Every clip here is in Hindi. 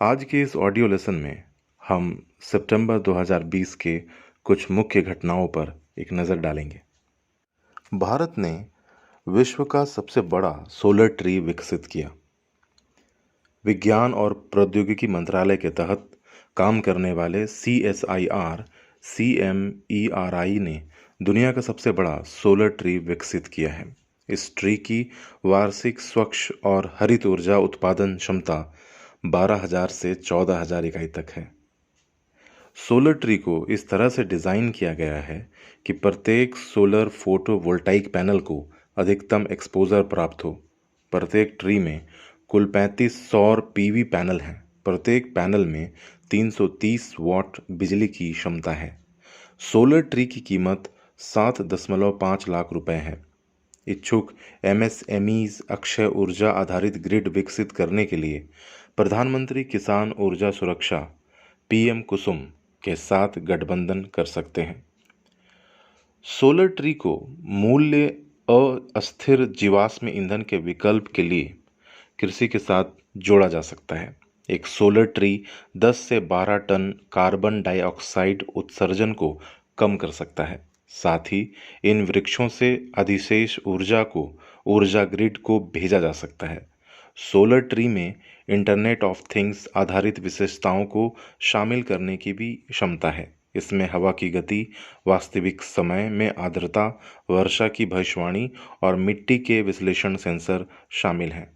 आज के इस ऑडियो लेसन में हम सितंबर 2020 के कुछ मुख्य घटनाओं पर एक नज़र डालेंगे। भारत ने विश्व का सबसे बड़ा सोलर ट्री विकसित किया। विज्ञान और प्रौद्योगिकी मंत्रालय के तहत काम करने वाले CSIR CMERI ने दुनिया का सबसे बड़ा सोलर ट्री विकसित किया है। इस ट्री की वार्षिक स्वच्छ और हरित ऊर्जा उत्पादन क्षमता 12,000 से 14,000 इकाई तक है। सोलर ट्री को इस तरह से डिज़ाइन किया गया है कि प्रत्येक सोलर फोटोवोल्टाइक पैनल को अधिकतम एक्सपोजर प्राप्त हो। प्रत्येक ट्री में कुल 35 सौर PV पैनल हैं। प्रत्येक पैनल में 330 वॉट बिजली की क्षमता है। सोलर ट्री की कीमत 7.5 लाख रुपए है। इच्छुक MSMEs अक्षय ऊर्जा आधारित ग्रिड विकसित करने के लिए प्रधानमंत्री किसान ऊर्जा सुरक्षा PM कुसुम के साथ गठबंधन कर सकते हैं। सोलर ट्री को मूल्य अस्थिर जीवाश्म ईंधन के विकल्प के लिए कृषि के साथ जोड़ा जा सकता है। एक सोलर ट्री 10 से 12 टन कार्बन डाइऑक्साइड उत्सर्जन को कम कर सकता है। साथ ही इन वृक्षों से अधिशेष ऊर्जा को ऊर्जा ग्रिड को भेजा जा सकता है। सोलर ट्री में इंटरनेट ऑफ थिंग्स आधारित विशेषताओं को शामिल करने की भी क्षमता है। इसमें हवा की गति, वास्तविक समय में आर्द्रता, वर्षा की भविष्यवाणी और मिट्टी के विश्लेषण सेंसर शामिल हैं।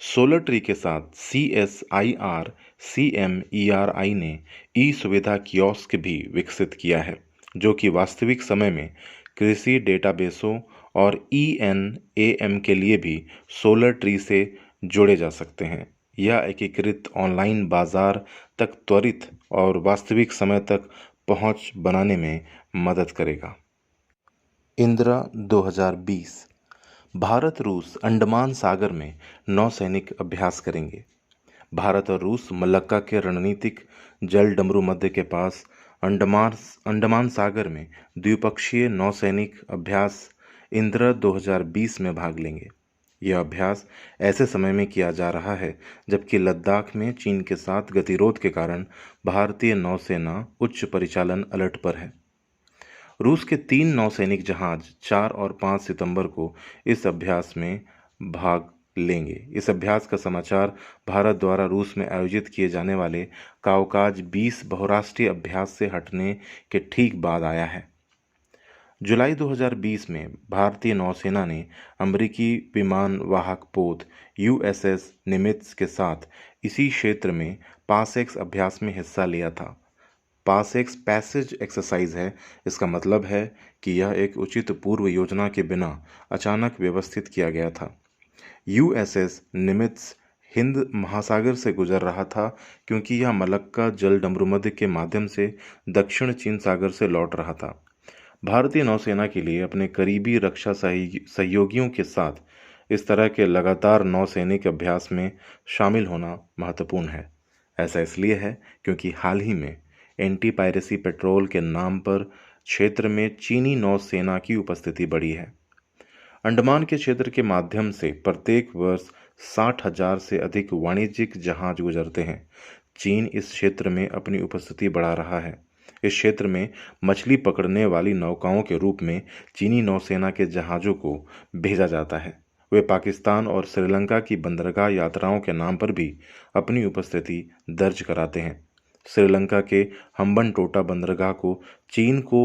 सोलर ट्री के साथ CSIR CMERI ने सुविधा कियोस्क भी विकसित किया है, जो कि वास्तविक समय में कृषि डेटाबेसों और ENAM के लिए भी सोलर ट्री से जोड़े जा सकते हैं। यह एकीकृत ऑनलाइन बाजार तक त्वरित और वास्तविक समय तक पहुंच बनाने में मदद करेगा। इंदिरा 2020 भारत रूस अंडमान सागर में नौसैनिक अभ्यास करेंगे। भारत और रूस मलक्का के रणनीतिक जल डमरू मध्य के पास अंडमान सागर में द्विपक्षीय नौसैनिक अभ्यास इंदिरा 2020 में भाग लेंगे। यह अभ्यास ऐसे समय में किया जा रहा है जबकि लद्दाख में चीन के साथ गतिरोध के कारण भारतीय नौसेना उच्च परिचालन अलर्ट पर है। रूस के 3 नौसैनिक जहाज 4 और 5 सितंबर को इस अभ्यास में भाग लेंगे। इस अभ्यास का समाचार भारत द्वारा रूस में आयोजित किए जाने वाले काउकाज 20 बहुराष्ट्रीय अभ्यास से हटने के ठीक बाद आया है। जुलाई 2020 में भारतीय नौसेना ने अमेरिकी विमान वाहक पोत USS निमित्ज के साथ इसी क्षेत्र में पासएक्स अभ्यास में हिस्सा लिया था। पासएक्स पैसेज एक्सरसाइज है। इसका मतलब है कि यह एक उचित पूर्व योजना के बिना अचानक व्यवस्थित किया गया था। USS निमित्ज हिंद महासागर से गुजर रहा था क्योंकि यह मलक्का जल डमरूमध्य के माध्यम से दक्षिण चीन सागर से लौट रहा था। भारतीय नौसेना के लिए अपने करीबी रक्षा सहयोगियों के साथ इस तरह के लगातार नौसैनिक अभ्यास में शामिल होना महत्वपूर्ण है। ऐसा इसलिए है क्योंकि हाल ही में एंटी पायरेसी पेट्रोल के नाम पर क्षेत्र में चीनी नौसेना की उपस्थिति बढ़ी है। अंडमान के क्षेत्र के माध्यम से प्रत्येक वर्ष 60,000 से अधिक वाणिज्यिक जहाज गुजरते हैं। चीन इस क्षेत्र में अपनी उपस्थिति बढ़ा रहा है। इस क्षेत्र में मछली पकड़ने वाली नौकाओं के रूप में चीनी नौसेना के जहाज़ों को भेजा जाता है। वे पाकिस्तान और श्रीलंका की बंदरगाह यात्राओं के नाम पर भी अपनी उपस्थिति दर्ज कराते हैं। श्रीलंका के हम्बनटोटा बंदरगाह को चीन को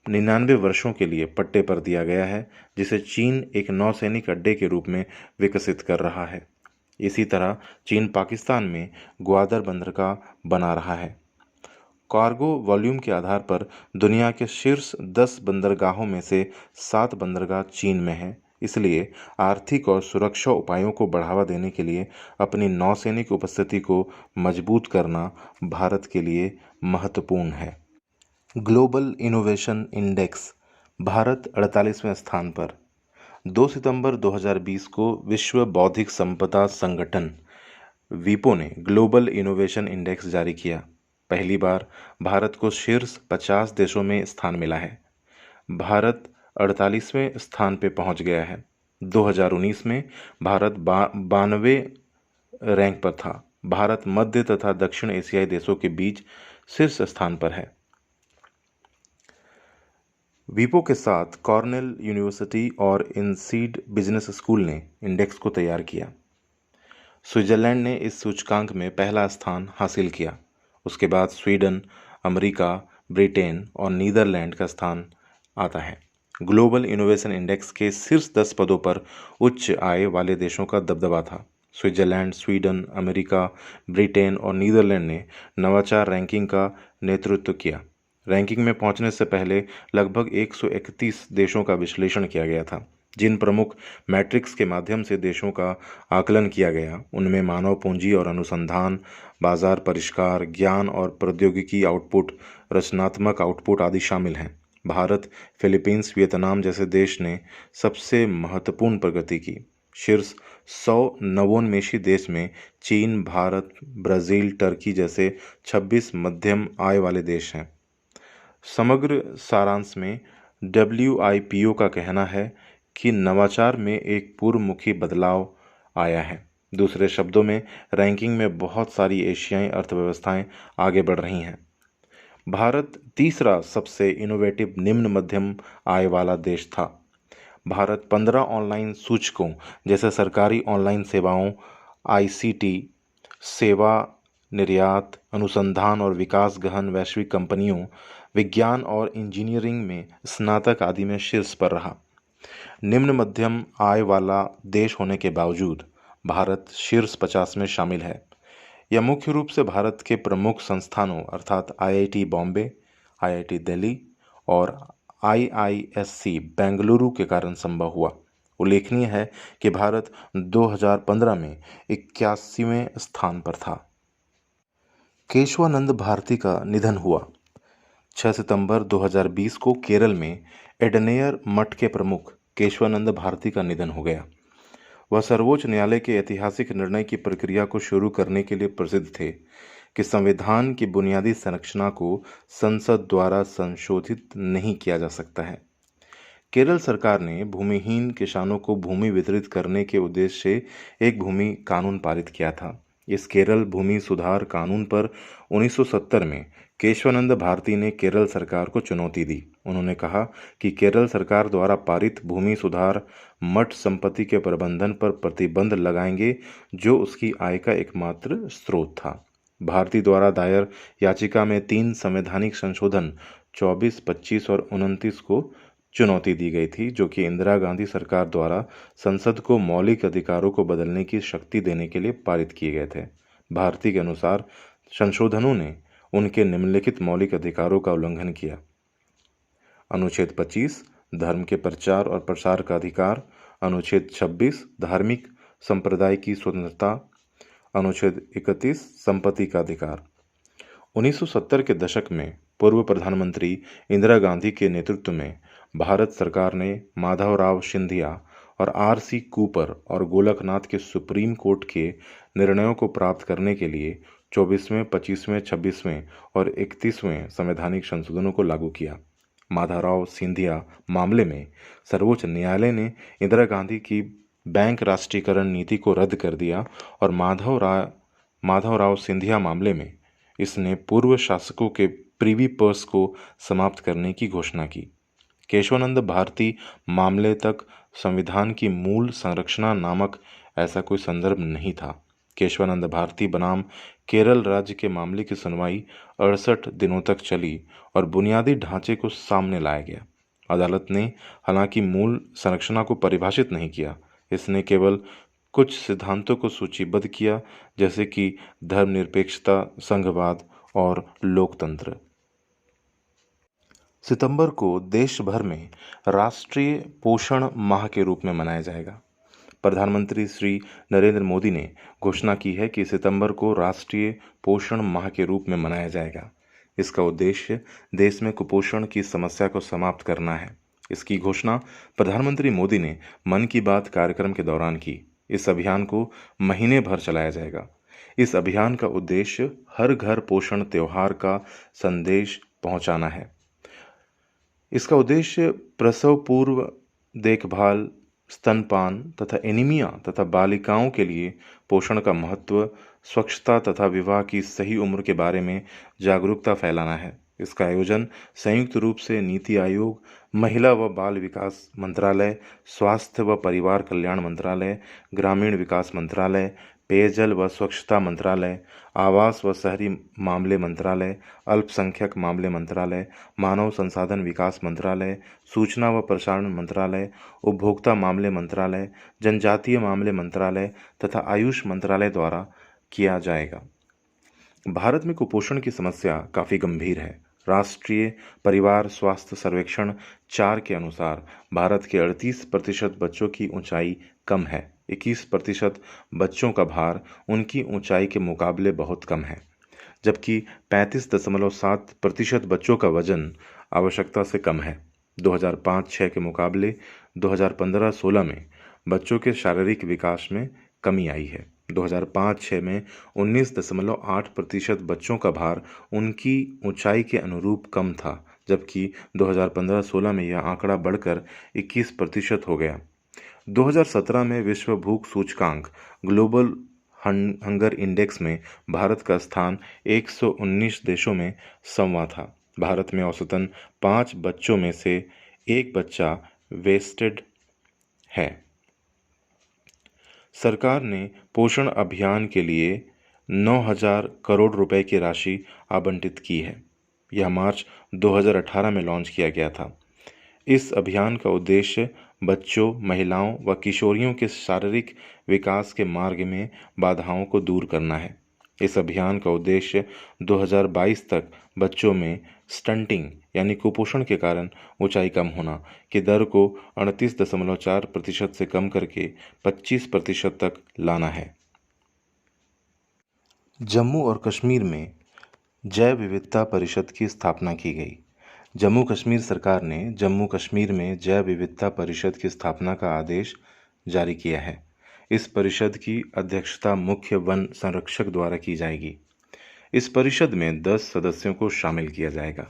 99 वर्षों के लिए पट्टे पर दिया गया है, जिसे चीन एक नौसैनिक अड्डे के रूप में विकसित कर रहा है। इसी तरह चीन पाकिस्तान में ग्वादर बंदरगाह बना रहा है। कार्गो वॉल्यूम के आधार पर दुनिया के शीर्ष 10 बंदरगाहों में से 7 बंदरगाह चीन में हैं। इसलिए आर्थिक और सुरक्षा उपायों को बढ़ावा देने के लिए अपनी नौसैनिक उपस्थिति को मजबूत करना भारत के लिए महत्वपूर्ण है। ग्लोबल इनोवेशन इंडेक्स भारत 48वें स्थान पर। 2 सितंबर 2020 को विश्व बौद्धिक संपदा संगठन विपो ने ग्लोबल इनोवेशन इंडेक्स जारी किया। पहली बार भारत को शीर्ष 50 देशों में स्थान मिला है। भारत 48वें स्थान पर पहुंच गया है। 2019 में भारत 92वें रैंक पर था। भारत मध्य तथा दक्षिण एशियाई देशों के बीच शीर्ष स्थान पर है। वीपो के साथ कॉर्नेल यूनिवर्सिटी और इनसीड बिजनेस स्कूल ने इंडेक्स को तैयार किया। स्विट्जरलैंड ने इस सूचकांक में पहला स्थान हासिल किया। उसके बाद स्वीडन, अमेरिका, ब्रिटेन और नीदरलैंड का स्थान आता है। ग्लोबल इनोवेशन इंडेक्स के शीर्ष 10 पदों पर उच्च आय वाले देशों का दबदबा था। स्विट्जरलैंड, स्वीडन, अमेरिका, ब्रिटेन और नीदरलैंड ने नवाचार रैंकिंग का नेतृत्व किया। रैंकिंग में पहुंचने से पहले लगभग 131 देशों का विश्लेषण किया गया था। जिन प्रमुख मैट्रिक्स के माध्यम से देशों का आकलन किया गया, उनमें मानव पूंजी और अनुसंधान, बाजार परिष्कार, ज्ञान और प्रौद्योगिकी आउटपुट, रचनात्मक आउटपुट आदि शामिल हैं। भारत, फिलीपींस, वियतनाम जैसे देश ने सबसे महत्वपूर्ण प्रगति की। शीर्ष 100 नवोन्मेषी देश में चीन, भारत, ब्राज़ील, टर्की जैसे 26 मध्यम आय वाले देश हैं। समग्र सारांश में WIPO का कहना है कि नवाचार में एक पूर्वमुखी बदलाव आया है। दूसरे शब्दों में, रैंकिंग में बहुत सारी एशियाई अर्थव्यवस्थाएं आगे बढ़ रही हैं। भारत तीसरा सबसे इनोवेटिव निम्न मध्यम आय वाला देश था। भारत 15 ऑनलाइन सूचकों जैसे सरकारी ऑनलाइन सेवाओं, ICT, सेवा निर्यात, अनुसंधान और विकास, गहन वैश्विक कंपनियों, विज्ञान और इंजीनियरिंग में स्नातक आदि में शीर्ष पर रहा। निम्न मध्यम आय वाला देश होने के बावजूद भारत शीर्ष 50 में शामिल है। यह मुख्य रूप से भारत के प्रमुख संस्थानों अर्थात IIT बॉम्बे, IIT दिल्ली और IISc बेंगलुरु के कारण संभव हुआ। उल्लेखनीय है कि भारत 2015 में 81वें स्थान पर था। केशवानंद भारती का निधन हुआ। 6 सितंबर 2020 को केरल में एडनेयर मठ के प्रमुख केशवानंद भारती का निधन हो गया। वह सर्वोच्च न्यायालय के ऐतिहासिक निर्णय की प्रक्रिया को शुरू करने के लिए प्रसिद्ध थे कि संविधान की बुनियादी संरचना को संसद द्वारा संशोधित नहीं किया जा सकता है। केरल सरकार ने भूमिहीन किसानों को भूमि वितरित करने के उद्देश्य से एक भूमि कानून पारित किया था। इस केरल भूमि सुधार कानून पर 1970 में केशवानंद भारती ने केरल सरकार को चुनौती दी। उन्होंने कहा कि केरल सरकार द्वारा पारित भूमि सुधार मठ संपत्ति के प्रबंधन पर प्रतिबंध लगाएंगे, जो उसकी आय का एकमात्र स्रोत था। भारती द्वारा दायर याचिका में 3 संवैधानिक संशोधन 24, 25 और 29 को चुनौती दी गई थी, जो कि इंदिरा गांधी सरकार द्वारा संसद को मौलिक अधिकारों को बदलने की शक्ति देने के लिए पारित किए गए थे। भारती के अनुसार संशोधनों ने उनके निम्नलिखित मौलिक अधिकारों का उल्लंघन किया। अनुच्छेद 25 धर्म के प्रचार और प्रसार का अधिकार, अनुच्छेद 26 धार्मिक संप्रदाय की स्वतंत्रता, अनुच्छेद 31 संपत्ति का अधिकार। 1970 के दशक में पूर्व प्रधानमंत्री इंदिरा गांधी के नेतृत्व में भारत सरकार ने माधवराव सिंधिया और RC कूपर और गोलकनाथ के सुप्रीम कोर्ट के निर्णयों को प्राप्त करने के लिए 24वें, 25वें, 26वें और 31वें संवैधानिक संशोधनों को लागू किया। माधवराव सिंधिया मामले में सर्वोच्च न्यायालय ने इंदिरा गांधी की बैंक राष्ट्रीयकरण नीति को रद्द कर दिया और माधवराव सिंधिया मामले में इसने पूर्व शासकों के प्रीवी पर्स को समाप्त करने की घोषणा की। केशवानंद भारती मामले तक संविधान की मूल संरचना नामक ऐसा कोई संदर्भ नहीं था। केशवानंद भारती बनाम केरल राज्य के मामले की सुनवाई 68 दिनों तक चली और बुनियादी ढांचे को सामने लाया गया। अदालत ने हालांकि मूल संरचना को परिभाषित नहीं किया, इसने केवल कुछ सिद्धांतों को सूचीबद्ध किया, जैसे कि धर्मनिरपेक्षता, संघवाद और लोकतंत्र। सितंबर को देश भर में राष्ट्रीय पोषण माह के रूप में मनाया जाएगा। प्रधानमंत्री श्री नरेंद्र मोदी ने घोषणा की है कि सितंबर को राष्ट्रीय पोषण माह के रूप में मनाया जाएगा। इसका उद्देश्य देश में कुपोषण की समस्या को समाप्त करना है। इसकी घोषणा प्रधानमंत्री मोदी ने मन की बात कार्यक्रम के दौरान की। इस अभियान को महीने भर चलाया जाएगा। इस अभियान का उद्देश्य हर घर पोषण त्योहार का संदेश पहुंचाना है। इसका उद्देश्य प्रसव पूर्व देखभाल, स्तनपान तथा एनीमिया तथा बालिकाओं के लिए पोषण का महत्व स्वच्छता तथा विवाह की सही उम्र के बारे में जागरूकता फैलाना है। इसका आयोजन संयुक्त रूप से नीति आयोग, महिला व बाल विकास मंत्रालय, स्वास्थ्य व परिवार कल्याण मंत्रालय, ग्रामीण विकास मंत्रालय, पेयजल व स्वच्छता मंत्रालय, आवास व शहरी मामले मंत्रालय, अल्पसंख्यक मामले मंत्रालय, मानव संसाधन विकास मंत्रालय, सूचना व प्रसारण मंत्रालय, उपभोक्ता मामले मंत्रालय, जनजातीय मामले मंत्रालय तथा आयुष मंत्रालय द्वारा किया जाएगा। भारत में कुपोषण की समस्या काफ़ी गंभीर है। राष्ट्रीय परिवार स्वास्थ्य सर्वेक्षण 4 के अनुसार भारत के 38% बच्चों की ऊंचाई कम है। 21% बच्चों का भार उनकी ऊंचाई के मुकाबले बहुत कम है, जबकि 35.7% बच्चों का वजन आवश्यकता से कम है। 2005-06 के मुकाबले 2015-16 में बच्चों के शारीरिक विकास में कमी आई है। 2005-06 में 19.8% बच्चों का भार उनकी ऊंचाई के अनुरूप कम था, जबकि 2015-16 में यह आंकड़ा बढ़कर 21% हो गया। 2017 में विश्व भूख सूचकांक ग्लोबल हंगर इंडेक्स में भारत का स्थान 119 देशों में 100वां था। भारत में औसतन 5 बच्चों में से 1 बच्चा वेस्टेड है। सरकार ने पोषण अभियान के लिए 9,000 करोड़ रुपए की राशि आवंटित की है। यह मार्च 2018 में लॉन्च किया गया था। इस अभियान का उद्देश्य बच्चों, महिलाओं व किशोरियों के शारीरिक विकास के मार्ग में बाधाओं को दूर करना है। इस अभियान का उद्देश्य 2022 तक बच्चों में स्टंटिंग यानी कुपोषण के कारण ऊंचाई कम होना की दर को 38.4% से कम करके 25% तक लाना है। जम्मू और कश्मीर में जैव विविधता परिषद की स्थापना की गई। जम्मू कश्मीर सरकार ने जम्मू कश्मीर में जैव विविधता परिषद की स्थापना का आदेश जारी किया है। इस परिषद की अध्यक्षता मुख्य वन संरक्षक द्वारा की जाएगी। इस परिषद में 10 सदस्यों को शामिल किया जाएगा।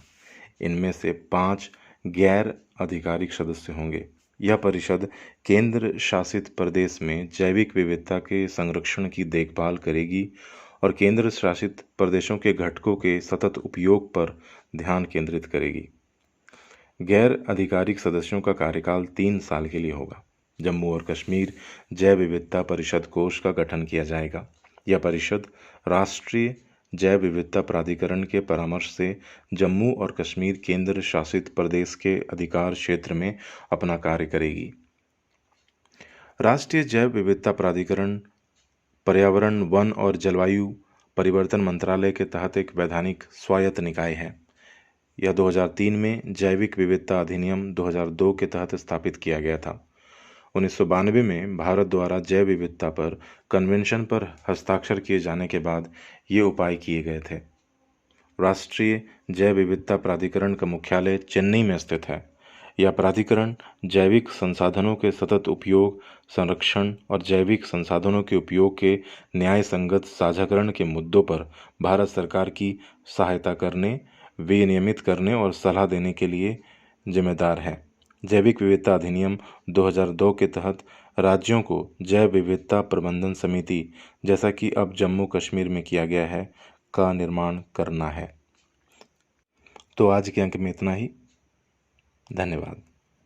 इनमें से 5 गैर आधिकारिक सदस्य होंगे। यह परिषद केंद्र शासित प्रदेश में जैविक विविधता के संरक्षण की देखभाल करेगी और केंद्र शासित प्रदेशों के घटकों के सतत उपयोग पर ध्यान केंद्रित करेगी। गैर आधिकारिक सदस्यों का कार्यकाल 3 साल के लिए होगा। जम्मू और कश्मीर जैव विविधता परिषद कोष का गठन किया जाएगा। यह परिषद राष्ट्रीय जैव विविधता प्राधिकरण के परामर्श से जम्मू और कश्मीर केंद्र शासित प्रदेश के अधिकार क्षेत्र में अपना कार्य करेगी। राष्ट्रीय जैव विविधता प्राधिकरण पर्यावरण, वन और जलवायु परिवर्तन मंत्रालय के तहत एक वैधानिक स्वायत्त निकाय है। यह 2003 में जैविक विविधता अधिनियम 2002 के तहत स्थापित किया गया था। 1992 में भारत द्वारा जैव विविधता पर कन्वेंशन पर हस्ताक्षर किए जाने के बाद ये उपाय किए गए थे। राष्ट्रीय जैव विविधता प्राधिकरण का मुख्यालय चेन्नई में स्थित है। यह प्राधिकरण जैविक संसाधनों के सतत उपयोग, संरक्षण और जैविक संसाधनों के उपयोग के न्याय संगत साझाकरण के मुद्दों पर भारत सरकार की सहायता करने, विनियमित करने और सलाह देने के लिए जिम्मेदार है। जैविक विविधता अधिनियम 2002 के तहत राज्यों को जैव विविधता प्रबंधन समिति, जैसा कि अब जम्मू कश्मीर में किया गया है, का निर्माण करना है। तो आज के अंक में इतना ही। धन्यवाद।